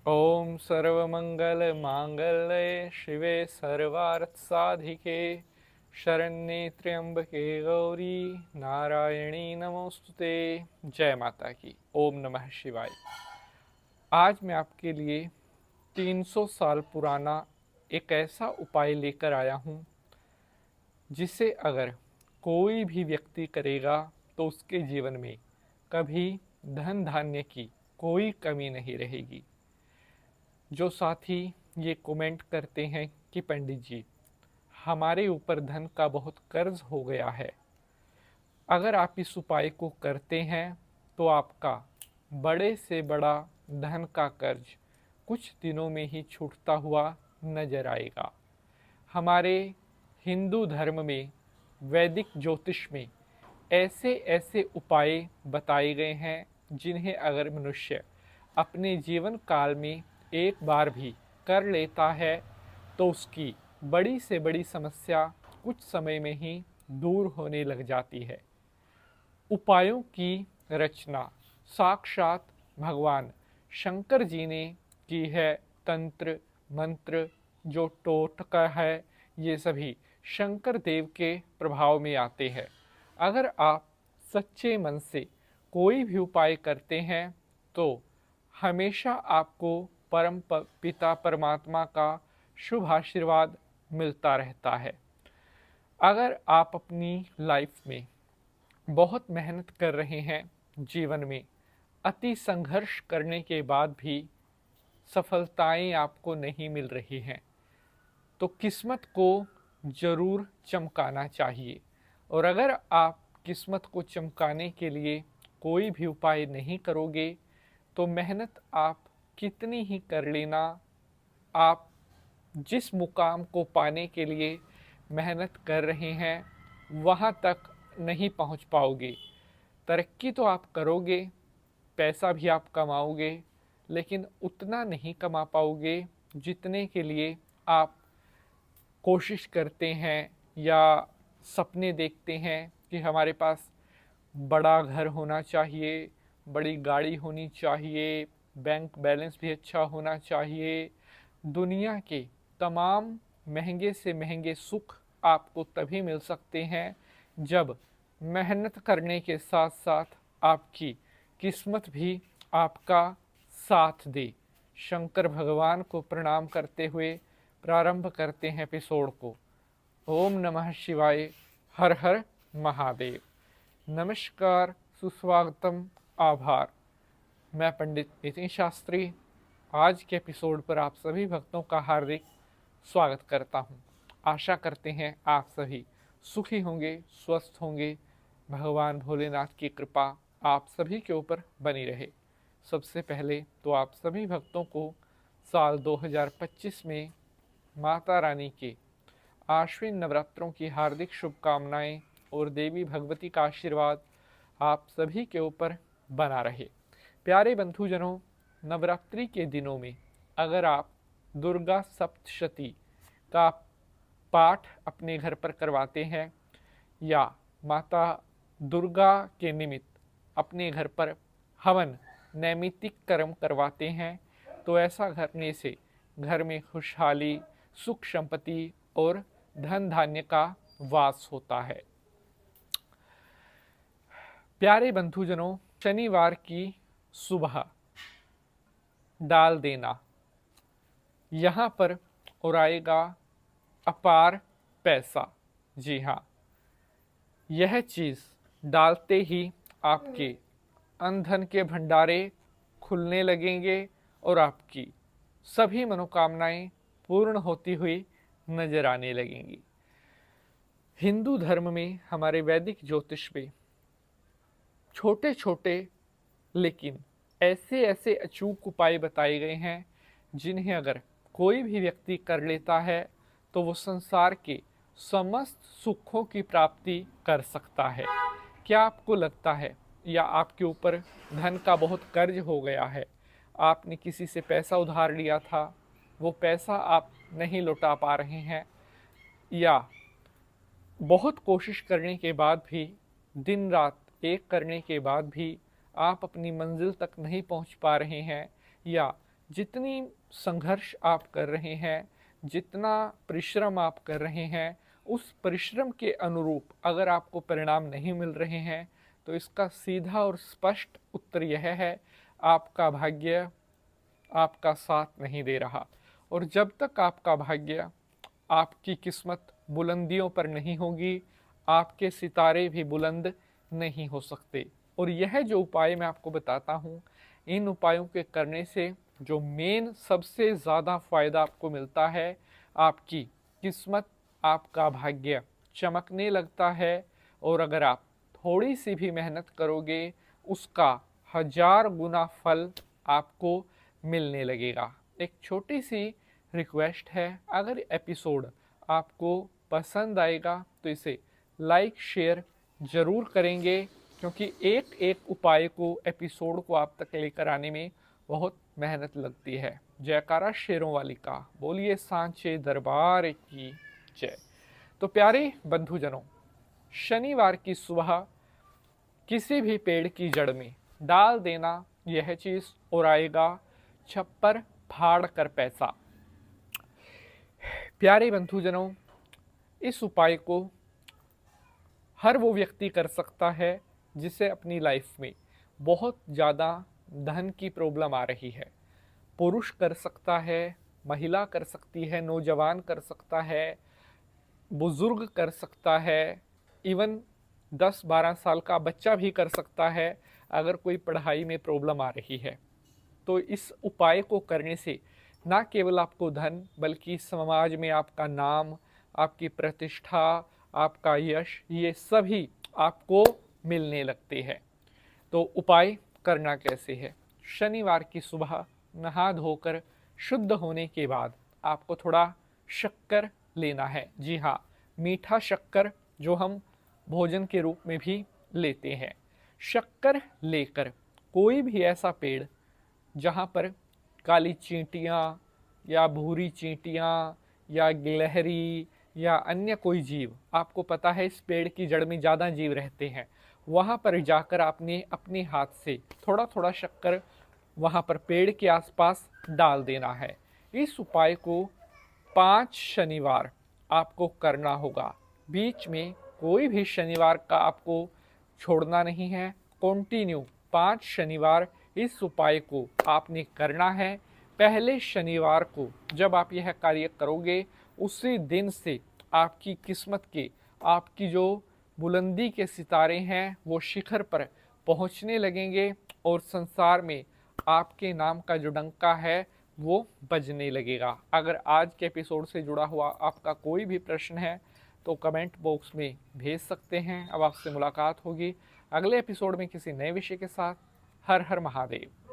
ओम सर्वमंगल मांगल्ये शिवे सर्वार्थ साधिके शरण्ये त्र्यंबके गौरी नारायणी नमोस्तुते। जय माता की। ओम नमः शिवाय। आज मैं आपके लिए 300 साल पुराना एक ऐसा उपाय लेकर आया हूँ जिसे अगर कोई भी व्यक्ति करेगा तो उसके जीवन में कभी धन धान्य की कोई कमी नहीं रहेगी। जो साथी ये कमेंट करते हैं कि पंडित जी हमारे ऊपर धन का बहुत कर्ज हो गया है, अगर आप इस उपाय को करते हैं तो आपका बड़े से बड़ा धन का कर्ज कुछ दिनों में ही छूटता हुआ नजर आएगा। हमारे हिंदू धर्म में वैदिक ज्योतिष में ऐसे ऐसे उपाय बताए गए हैं जिन्हें अगर मनुष्य अपने जीवन काल में एक बार भी कर लेता है तो उसकी बड़ी से बड़ी समस्या कुछ समय में ही दूर होने लग जाती है। उपायों की रचना साक्षात भगवान शंकर जी ने की है। तंत्र मंत्र जो टोटका है ये सभी शंकर देव के प्रभाव में आते हैं। अगर आप सच्चे मन से कोई भी उपाय करते हैं तो हमेशा आपको परम पिता परमात्मा का शुभ आशीर्वाद मिलता रहता है। अगर आप अपनी लाइफ में बहुत मेहनत कर रहे हैं, जीवन में अति संघर्ष करने के बाद भी सफलताएं आपको नहीं मिल रही हैं, तो किस्मत को जरूर चमकाना चाहिए। और अगर आप किस्मत को चमकाने के लिए कोई भी उपाय नहीं करोगे तो मेहनत आप कितनी ही कर लेना, आप जिस मुकाम को पाने के लिए मेहनत कर रहे हैं वहाँ तक नहीं पहुँच पाओगे। तरक्की तो आप करोगे, पैसा भी आप कमाओगे, लेकिन उतना नहीं कमा पाओगे जितने के लिए आप कोशिश करते हैं या सपने देखते हैं कि हमारे पास बड़ा घर होना चाहिए, बड़ी गाड़ी होनी चाहिए, बैंक बैलेंस भी अच्छा होना चाहिए। दुनिया के तमाम महंगे से महंगे सुख आपको तभी मिल सकते हैं जब मेहनत करने के साथ साथ आपकी किस्मत भी आपका साथ दे। शंकर भगवान को प्रणाम करते हुए प्रारंभ करते हैं एपिसोड को। ओम नमः शिवाय। हर हर महादेव। नमस्कार, सुस्वागतम, आभार। मैं पंडित नितिन शास्त्री आज के एपिसोड पर आप सभी भक्तों का हार्दिक स्वागत करता हूं। आशा करते हैं आप सभी सुखी होंगे, स्वस्थ होंगे। भगवान भोलेनाथ की कृपा आप सभी के ऊपर बनी रहे। सबसे पहले तो आप सभी भक्तों को साल 2025 में माता रानी के आश्विन नवरात्रों की हार्दिक शुभकामनाएं और देवी भगवती का आशीर्वाद आप सभी के ऊपर बना रहे। प्यारे बंधुजनों, नवरात्रि के दिनों में अगर आप दुर्गा सप्तशती का पाठ अपने घर पर करवाते हैं या माता दुर्गा के निमित्त अपने घर पर हवन नैमित्तिक कर्म करवाते हैं तो ऐसा करने से घर में खुशहाली, सुख संपत्ति और धन धान्य का वास होता है। प्यारे बंधुजनों, शनिवार की सुबह डाल देना यहाँ पर उड़ाएगा अपार पैसा। जी हाँ, यह चीज़ डालते ही आपके अनधन के भंडारे खुलने लगेंगे और आपकी सभी मनोकामनाएं पूर्ण होती हुई नजर आने लगेंगी। हिंदू धर्म में, हमारे वैदिक ज्योतिष में छोटे छोटे लेकिन ऐसे ऐसे अचूक उपाय बताए गए हैं जिन्हें अगर कोई भी व्यक्ति कर लेता है तो वो संसार के समस्त सुखों की प्राप्ति कर सकता है। क्या आपको लगता है या आपके ऊपर धन का बहुत कर्ज हो गया है, आपने किसी से पैसा उधार लिया था, वो पैसा आप नहीं लौटा पा रहे हैं, या बहुत कोशिश करने के बाद भी, दिन रात एक करने के बाद भी आप अपनी मंजिल तक नहीं पहुंच पा रहे हैं, या जितनी संघर्ष आप कर रहे हैं, जितना परिश्रम आप कर रहे हैं, उस परिश्रम के अनुरूप अगर आपको परिणाम नहीं मिल रहे हैं तो इसका सीधा और स्पष्ट उत्तर यह है, आपका भाग्य आपका साथ नहीं दे रहा। और जब तक आपका भाग्य, आपकी किस्मत बुलंदियों पर नहीं होगी, आपके सितारे भी बुलंद नहीं हो सकते। और यह जो उपाय मैं आपको बताता हूँ, इन उपायों के करने से जो मेन सबसे ज़्यादा फायदा आपको मिलता है, आपकी किस्मत, आपका भाग्य चमकने लगता है। और अगर आप थोड़ी सी भी मेहनत करोगे, उसका 1000 गुना फल आपको मिलने लगेगा। एक छोटी सी रिक्वेस्ट है, अगर एपिसोड आपको पसंद आएगा तो इसे लाइक शेयर ज़रूर करेंगे, क्योंकि एक एक उपाय को, एपिसोड को आप तक लेकर आने में बहुत मेहनत लगती है। जयकारा शेरों वाली का, बोलिए सांचे दरबार की जय। तो प्यारे बंधुजनों, शनिवार की सुबह किसी भी पेड़ की जड़ में डाल देना यह चीज़, और आएगा छप्पर फाड़ कर पैसा। प्यारे बंधुजनों, इस उपाय को हर वो व्यक्ति कर सकता है जिसे अपनी लाइफ में बहुत ज़्यादा धन की प्रॉब्लम आ रही है। पुरुष कर सकता है, महिला कर सकती है, नौजवान कर सकता है, बुजुर्ग कर सकता है, इवन 10-12 साल का बच्चा भी कर सकता है अगर कोई पढ़ाई में प्रॉब्लम आ रही है। तो इस उपाय को करने से ना केवल आपको धन, बल्कि समाज में आपका नाम, आपकी प्रतिष्ठा, आपका यश, ये सभी आपको मिलने लगते हैं। तो उपाय करना कैसे है? शनिवार की सुबह नहा धोकर शुद्ध होने के बाद आपको थोड़ा शक्कर लेना है। जी हाँ, मीठा शक्कर, जो हम भोजन के रूप में भी लेते हैं। शक्कर लेकर कोई भी ऐसा पेड़ जहाँ पर काली चींटियाँ या भूरी चींटियाँ या गिलहरी या अन्य कोई जीव, आपको पता है इस पेड़ की जड़ में ज़्यादा जीव रहते हैं, वहाँ पर जाकर आपने अपने हाथ से थोड़ा थोड़ा शक्कर वहाँ पर पेड़ के आसपास डाल देना है। इस उपाय को 5 शनिवार आपको करना होगा। बीच में कोई भी शनिवार का आपको छोड़ना नहीं है। कंटिन्यू 5 शनिवार इस उपाय को आपने करना है। पहले शनिवार को जब आप यह कार्य करोगे, उसी दिन से आपकी किस्मत के, आपकी जो बुलंदी के सितारे हैं वो शिखर पर पहुंचने लगेंगे, और संसार में आपके नाम का जो डंका है वो बजने लगेगा। अगर आज के एपिसोड से जुड़ा हुआ आपका कोई भी प्रश्न है तो कमेंट बॉक्स में भेज सकते हैं। अब आपसे मुलाकात होगी अगले एपिसोड में किसी नए विषय के साथ। हर हर महादेव।